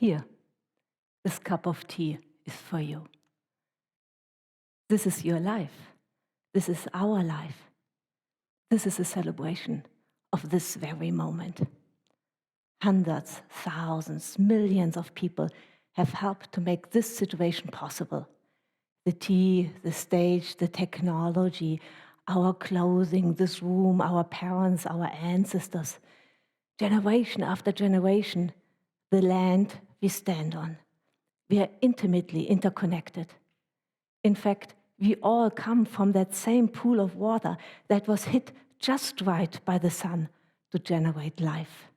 Here, this cup of tea is for you. This is your life. This is our life. This is a celebration of this very moment. Hundreds, thousands, millions of people have helped to make this situation possible. The tea, the stage, the technology, our clothing, this room, our parents, our ancestors. Generation after generation, the land we stand on. We are intimately interconnected. In fact, we all come from that same pool of water that was hit just right by the sun to generate life.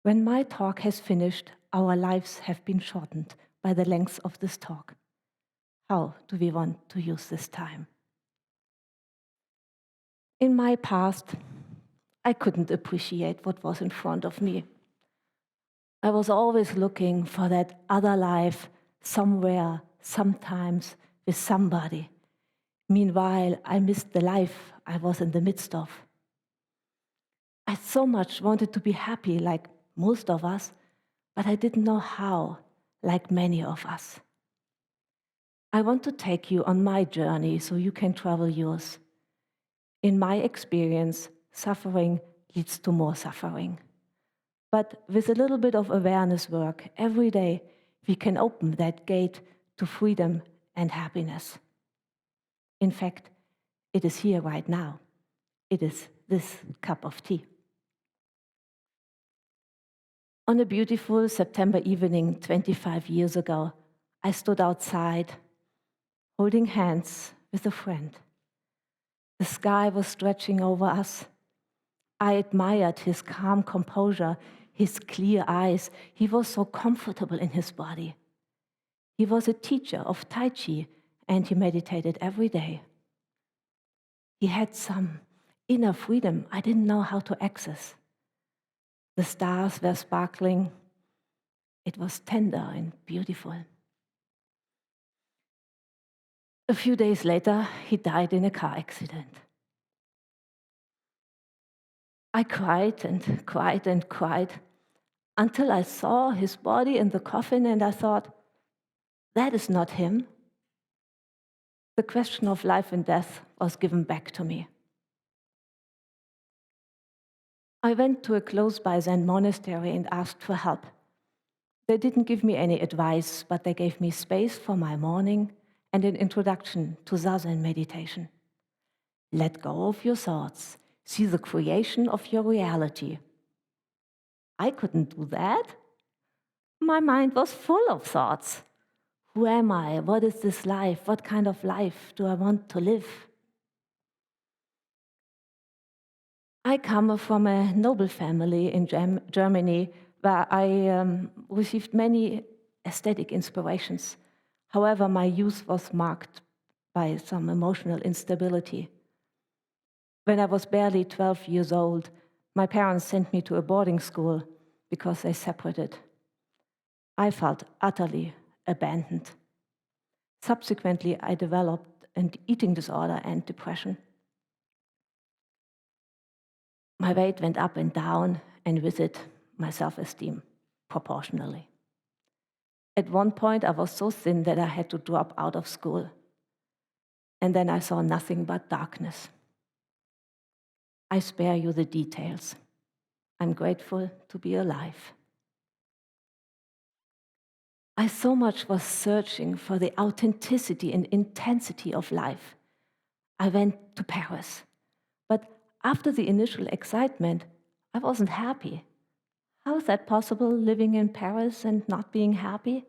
When my talk has finished, our lives have been shortened by the length of this talk. How do we want to use this time? In my past, I couldn't appreciate what was in front of me. I was always looking for that other life somewhere, sometimes, with somebody. Meanwhile, I missed the life I was in the midst of. I so much wanted to be happy like most of us, but I didn't know how, like many of us. I want to take you on my journey so you can travel yours. In my experience, suffering leads to more suffering. But with a little bit of awareness work every day, we can open that gate to freedom and happiness. In fact, it is here right now. It is this cup of tea. On a beautiful September evening 25 years ago, I stood outside, holding hands with a friend. The sky was stretching over us. I admired his calm composure, his clear eyes. He was so comfortable in his body. He was a teacher of Tai Chi, and he meditated every day. He had some inner freedom I didn't know how to access. The stars were sparkling. It was tender and beautiful. A few days later, he died in a car accident. I cried and cried and cried until I saw his body in the coffin, and I thought, that is not him. The question of life and death was given back to me. I went to a close-by Zen monastery and asked for help. They didn't give me any advice, but they gave me space for my morning and an introduction to Zazen meditation. Let go of your thoughts. See the creation of your reality. I couldn't do that. My mind was full of thoughts. Who am I? What is this life? What kind of life do I want to live? I come from a noble family in Germany where I received many aesthetic inspirations. However, my youth was marked by some emotional instability. When I was barely 12 years old, my parents sent me to a boarding school because they separated. I felt utterly abandoned. Subsequently, I developed an eating disorder and depression. My weight went up and down, and with it, my self-esteem proportionally. At one point, I was so thin that I had to drop out of school. And then I saw nothing but darkness. I spare you the details. I'm grateful to be alive. I so much was searching for the authenticity and intensity of life. I went to Paris. But after the initial excitement, I wasn't happy. How is that possible, living in Paris and not being happy?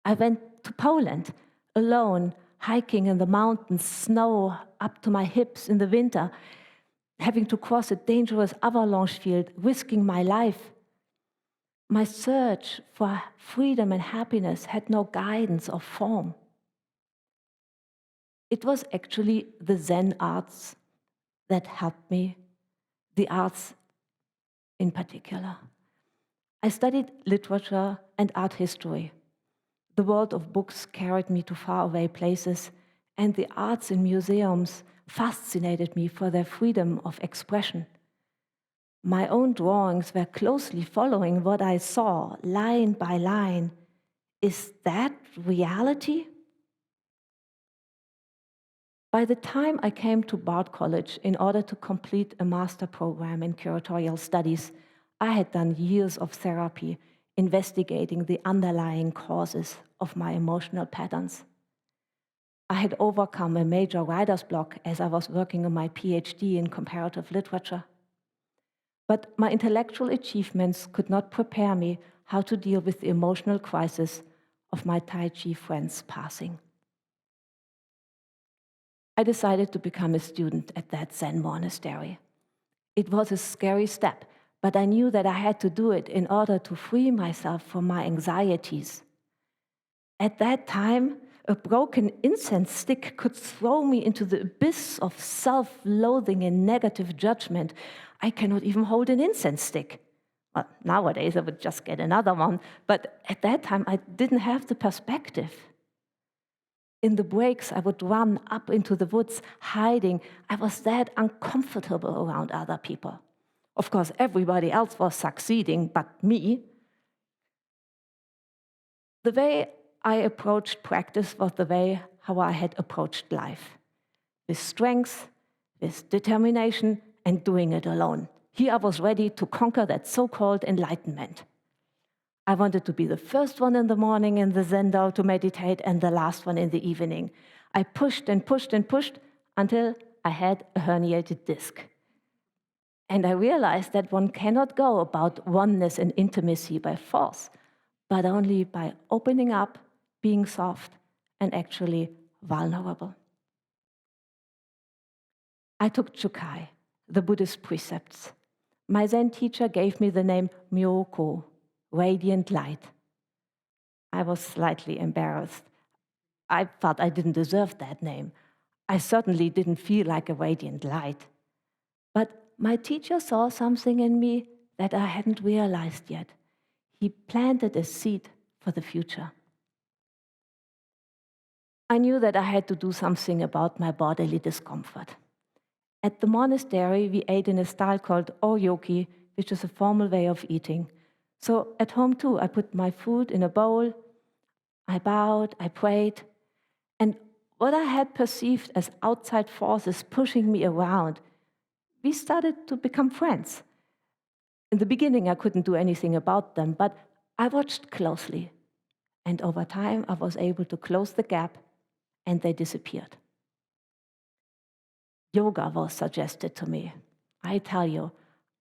I went to Poland, alone, hiking in the mountains, snow up to my hips in the winter, having to cross a dangerous avalanche field, risking my life. My search for freedom and happiness had no guidance or form. It was actually the Zen arts that helped me, the arts in particular. I studied literature and art history. The world of books carried me to faraway places, and the arts in museums fascinated me for their freedom of expression. My own drawings were closely following what I saw, line by line. Is that reality? By the time I came to Bard College in order to complete a master program in curatorial studies, I had done years of therapy investigating the underlying causes of my emotional patterns. I had overcome a major writer's block as I was working on my PhD in comparative literature. But my intellectual achievements could not prepare me how to deal with the emotional crisis of my Tai Chi friend's passing. I decided to become a student at that Zen monastery. It was a scary step, but I knew that I had to do it in order to free myself from my anxieties. At that time, a broken incense stick could throw me into the abyss of self-loathing and negative judgment. I cannot even hold an incense stick. Well, nowadays I would just get another one, but at that time I didn't have the perspective. In the breaks, I would run up into the woods, hiding. I was that uncomfortable around other people. Of course, everybody else was succeeding, but me. The way I approached practice was the way how I had approached life. With strength, with determination, and doing it alone. Here I was ready to conquer that so-called enlightenment. I wanted to be the first one in the morning in the Zendo to meditate and the last one in the evening. I pushed and pushed and pushed until I had a herniated disc. And I realized that one cannot go about oneness and intimacy by force, but only by opening up, being soft, and actually vulnerable. I took Jukai, the Buddhist precepts. My Zen teacher gave me the name Myoko, radiant light. I was slightly embarrassed. I thought I didn't deserve that name. I certainly didn't feel like a radiant light. But my teacher saw something in me that I hadn't realized yet. He planted a seed for the future. I knew that I had to do something about my bodily discomfort. At the monastery, we ate in a style called oryoki, which is a formal way of eating. So at home too, I put my food in a bowl, I bowed, I prayed, and what I had perceived as outside forces pushing me around, we started to become friends. In the beginning, I couldn't do anything about them, but I watched closely. And over time, I was able to close the gap, and they disappeared. Yoga was suggested to me. I tell you,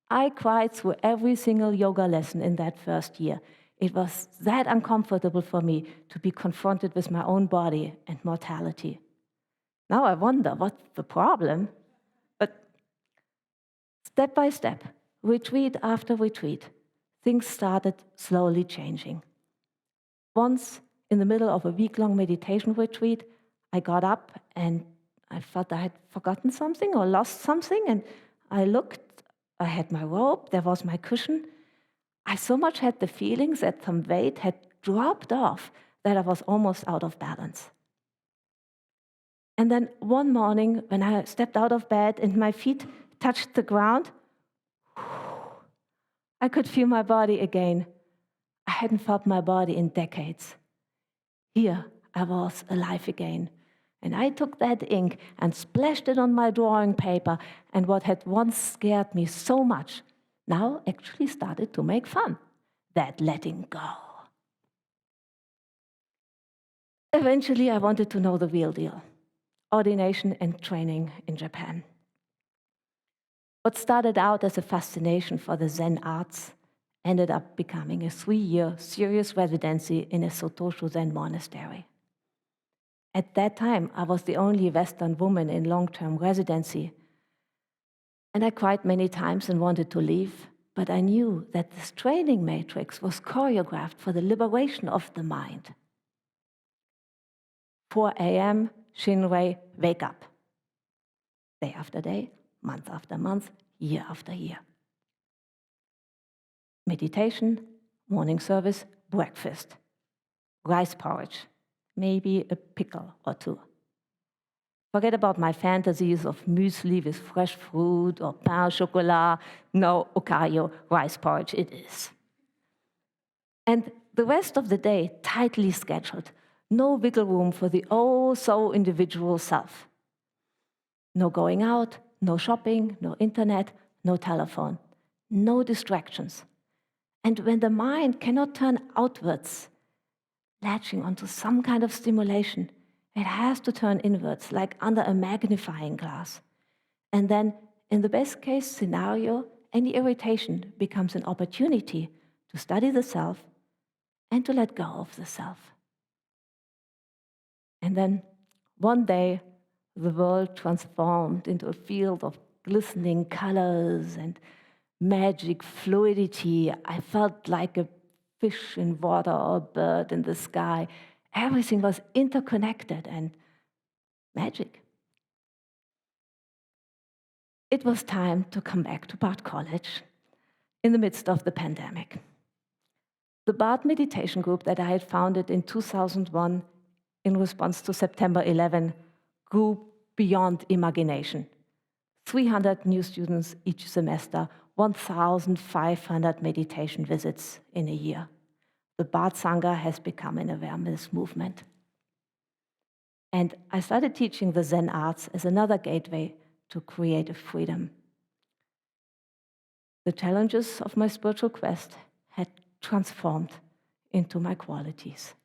I cried through every single yoga lesson in that first year. It was that uncomfortable for me to be confronted with my own body and mortality. Now I wonder what's the problem? But step by step, retreat after retreat, things started slowly changing. Once, in the middle of a week-long meditation retreat, I got up and I thought I had forgotten something or lost something, and I looked. I had my robe, there was my cushion. I so much had the feelings that some weight had dropped off that I was almost out of balance. And then one morning, when I stepped out of bed and my feet touched the ground, I could feel my body again. I hadn't felt my body in decades. Here, I was alive again. And I took that ink and splashed it on my drawing paper, and what had once scared me so much now actually started to make fun. That letting go. Eventually, I wanted to know the real deal. Ordination and training in Japan. What started out as a fascination for the Zen arts ended up becoming a 3-year serious residency in a Sotosho Zen monastery. At that time, I was the only Western woman in long-term residency. And I cried many times and wanted to leave, but I knew that this training matrix was choreographed for the liberation of the mind. 4 a.m., Shinrei, wake up. Day after day, month after month, year after year. Meditation, morning service, breakfast, rice porridge, maybe a pickle or two. Forget about my fantasies of muesli with fresh fruit or pain au chocolat. No, Okayo, rice porridge it is. And the rest of the day, tightly scheduled. No wiggle room for the oh so individual self. No going out, no shopping, no internet, no telephone, no distractions. And when the mind cannot turn outwards, latching onto some kind of stimulation, it has to turn inwards, like under a magnifying glass. And then, in the best case scenario, any irritation becomes an opportunity to study the self and to let go of the self. And then, one day, the world transformed into a field of glistening colors and magic fluidity. I felt like a fish in water or a bird in the sky. Everything was interconnected and magic. It was time to come back to Bard College in the midst of the pandemic. The Bard meditation group that I had founded in 2001 in response to September 11 grew beyond imagination. 300 new students each semester, 1,500 meditation visits in a year. The Bard Sangha has become an awareness movement. And I started teaching the Zen arts as another gateway to creative freedom. The challenges of my spiritual quest had transformed into my qualities.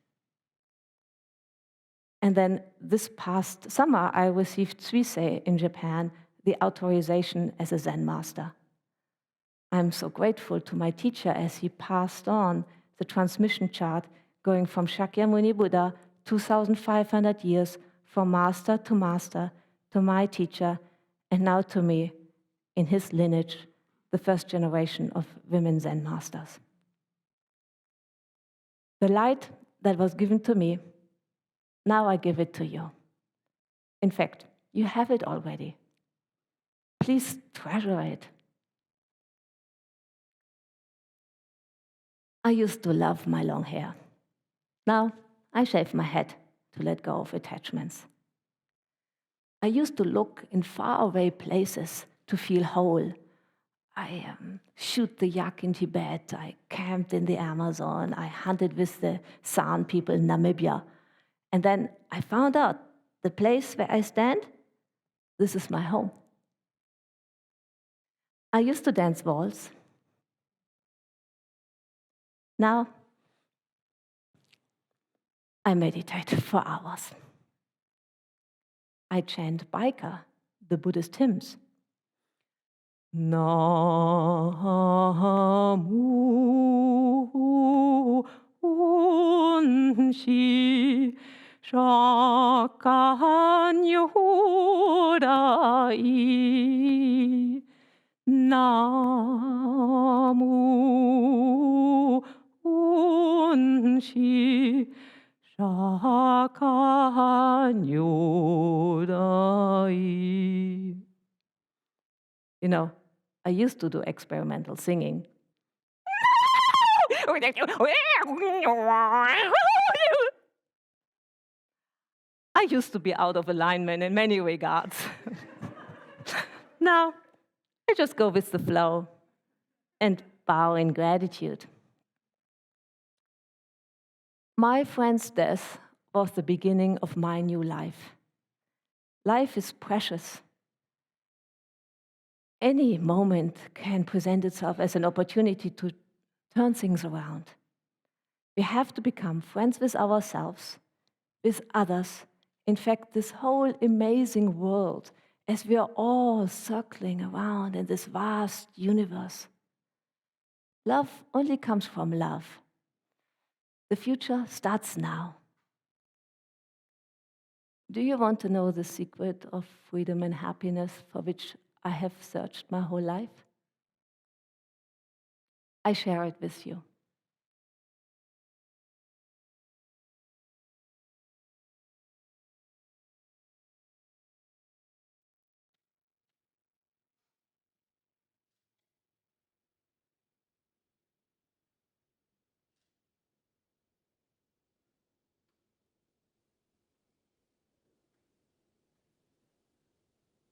And then this past summer, I received Suisei in Japan, the authorization as a Zen master. I'm so grateful to my teacher as he passed on the transmission chart going from Shakyamuni Buddha, 2,500 years, from master to my teacher, and now to me, in his lineage, the first generation of women Zen masters. The light that was given to me, now I give it to you. In fact, you have it already. Please treasure it. I used to love my long hair. Now I shave my head to let go of attachments. I used to look in faraway places to feel whole. I shoot the yak in Tibet, I camped in the Amazon, I hunted with the San people in Namibia. And then I found out the place where I stand, this is my home. I used to dance waltz. Now I meditate for hours. I chant Baika, the Buddhist hymns. Namu Unshi Shakanyodai Namu Unshi Shakanyodai. You know, I used to do experimental singing. I used to be out of alignment in many regards. Now, I just go with the flow and bow in gratitude. My friend's death was the beginning of my new life. Life is precious. Any moment can present itself as an opportunity to turn things around. We have to become friends with ourselves, with others, in fact, this whole amazing world, as we are all circling around in this vast universe. Love only comes from love. The future starts now. Do you want to know the secret of freedom and happiness for which I have searched my whole life? I share it with you.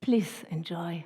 Please enjoy.